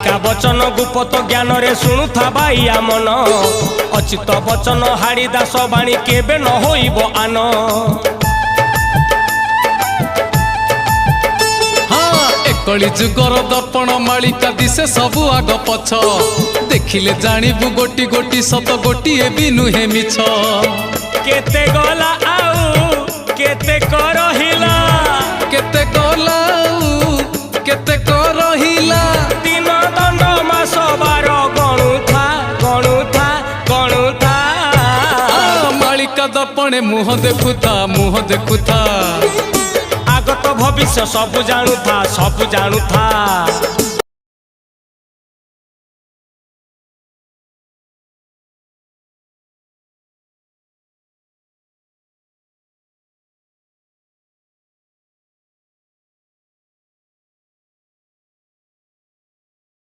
मालिका बचन गुपत ज्ञान रे शुणुथा बाइया मन अचित बचन हाड़ी दास बाणी केबे न होइब आन। कली जुगर दर्पण मालिका दिसे सबु आग पछ देखिले जानिबु गोटी गोटी सत गोटिए भी नुहे मिछ। केते गला आउ केते करहिला केते गला आउ केते करहिला दिन दंड मास बार गणुथा गणुथा गणुथा। मालिका दर्पणे मुह देखुथा आगत भविष्य सब जानुथा सब जानुथा।